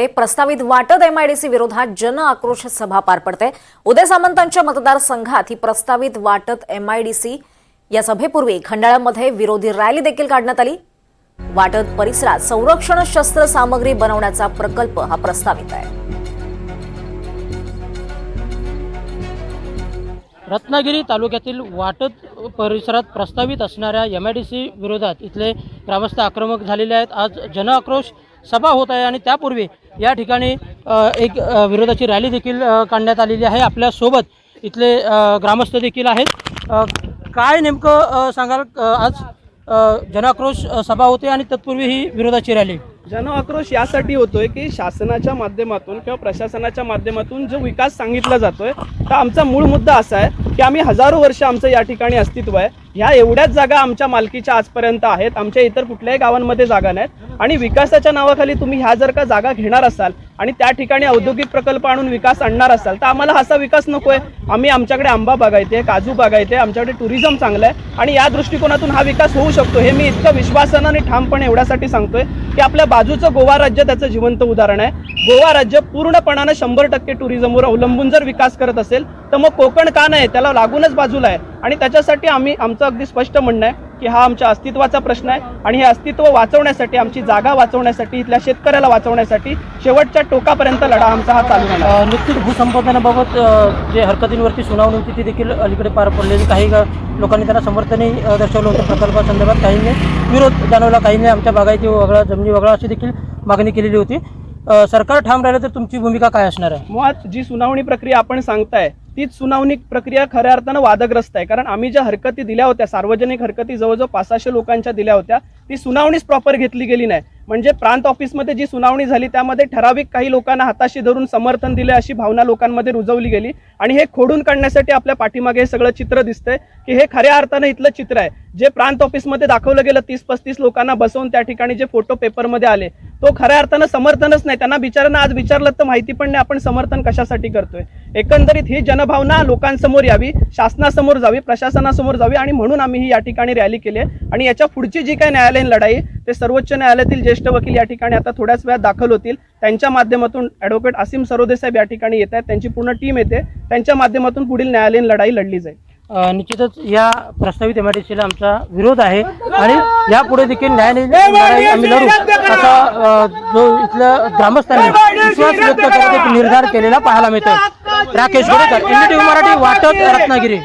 प्रस्तावित वाटत एमआयडीसी विरोधात जन आक्रोश सभा पार पडते। उदय सामंतांच्या मतदारसंघात ही प्रस्तावित वाटत एमआयडीसी या सभेपूर्वी खंडाळ्यामध्ये विरोधी रॅली देखील काढण्यात आली। वाटत परिसरात संरक्षण शस्त्र सामग्री बनवण्याचा प्रकल्प हा प्रस्तावित आहे। रत्नागिरी तालुक्यातील वाटत परिसरात प्रस्तावित असणाऱ्या एमआयडीसी विरोधात इथले ग्रामस्थ आक्रमक झालेले आहेत। आज जन आक्रोश सभा होत आहे आणि त्यापूर्वी या ठिकाणी एक विरोधाची रॅली देखील काढण्यात आलेली आहे। आपल्या सोबत इथले ग्रामस्थ देखील आहेत। काय नेमकं सांगाल, आज जन आक्रोश सभा होते आणि तत्पूर्वी ही विरोधाची रॅली? जन आक्रोश यासाठी होतोय की शासनाच्या माध्यमातून किंवा प्रशासनाच्या माध्यमातून जो विकास सांगितला जातोय, तर आमचा मूळ मुद्दा असा आहे की आम्ही हजारो वर्ष आमचं या ठिकाणी अस्तित्व आहे। ह्या एवढ्याच जागा आमच्या मालकीच्या आजपर्यंत आहेत, आमच्या इतर कुठल्याही गावांमध्ये जागा नाहीत। आणि विकासाच्या नावाखाली तुम्ही ह्या जर का जागा घेणार असाल आणि त्या ठिकाणी औद्योगिक प्रकल्प आणून विकास आणणार असाल, तर आम्हाला असा विकास नकोय। आम्ही आमच्याकडे आंबा बागायते, काजू बागायते, आमच्याकडे टुरिझम चांगलं आहे आणि या दृष्टिकोनातून हा विकास होऊ शकतो। हे मी इतकं विश्वासानं आणि ठामपणे एवढ्यासाठी सांगतोय की आपल्या बाजूचं गोवा राज्य त्याचं जिवंत उदाहरण आहे। गोवा राज्य पूर्णपणाने 100% टुरिझमवर अवलंबून जर विकास करत असेल, तर मग कोकण का नाही? त्याला लागूनच बाजूला आहे। आणि त्याच्यासाठी आमचं अगदी स्पष्ट म्हणणं आहे की हा आमच्या अस्तित्वाचा प्रश्न आहे आणि हे अस्तित्व वाचवण्यासाठी, आमची जागा वाचवण्यासाठी, इथल्या शेतकऱ्याला वाचवण्यासाठी शेवटच्या टोकापर्यंत लढा आमचा हा चालू राहणार। नुकतीच भूसंपादनाबाबत जे हरकतींवरती सुनावणी होती ती देखील अलीकडे पार पडलेली। काही लोकांनी त्यांना समर्थनही दर्शवलं होतं प्रकल्पासंदर्भात, काहींनी विरोध जाणवला, काहींनी आमच्या बागायती वगळा, जमिनी वगळा अशी देखील मागणी केलेली होती। सरकार ठाम राहिलं तर तुमची भूमिका काय असणार आहे? मुळात जी सुनावणी प्रक्रिया आपण सांगताय तीच सुनावणी प्रक्रिया खऱ्या अर्थानं वादग्रस्त आहे। कारण आम्ही ज्या हरकती दिल्या होत्या, सार्वजनिक हरकती जवळजवळ 500 लोकांच्या दिल्या होत्या, ती सुनावणीच प्रॉपर घेतली गेली नाही। म्हणजे प्रांत ऑफिसमध्ये जी सुनावणी झाली त्यामध्ये ठराविक काही लोकांना हाताशी धरून समर्थन दिले अशी भावना लोकांमध्ये रुजवली गेली आणि हे खोडून काढण्यासाठी आपल्या पाठीमागे हे सगळं चित्र दिसतंय की हे खऱ्या अर्थानं इथलं चित्र आहे। जे प्रांत ऑफिसमध्ये दाखवलं गेलं 30-35 लोकांना बसवून त्या ठिकाणी जे फोटो पेपरमध्ये आले, तो खऱ्या अर्थानं समर्थनच नाही। त्यांना बिचारांना आज विचारलं तर माहिती पण नाही आपण समर्थन कशासाठी करतोय। एकंदरीत ही जनभावना लोकांसमोर यावी, शासनासमोर जावी, प्रशासनासमोर जावी आणि म्हणून आम्ही ही या ठिकाणी रॅली केली आहे। आणि याच्या पुढची जी काही न्यायालयीन लढाई ते सर्वोच्च न्यायालयातील ज्येष्ठ वकील या ठिकाणी आता थोड्याच वेळात दाखल होतील। त्यांच्या माध्यमातून ॲडव्होकेट असीम सरोदे साहेब या ठिकाणी येत आहेत, त्यांची पूर्ण टीम येते, त्यांच्या माध्यमातून पुढील न्यायालयीन लढाई लढली जाईल। निश्चितच या प्रस्तावित एमआयडीसीला आमचा विरोध आहे आणि यापुढे देखील न्यायालयीन लढाई आम्ही लढू असा जो इथल्या ग्रामस्थांनी विश्वास व्यक्त करत एक निर्धार केलेला पाहायला मिळतोय। राकेश गोरेकर, NDTV मराठी, वाटत, रत्नागिरी।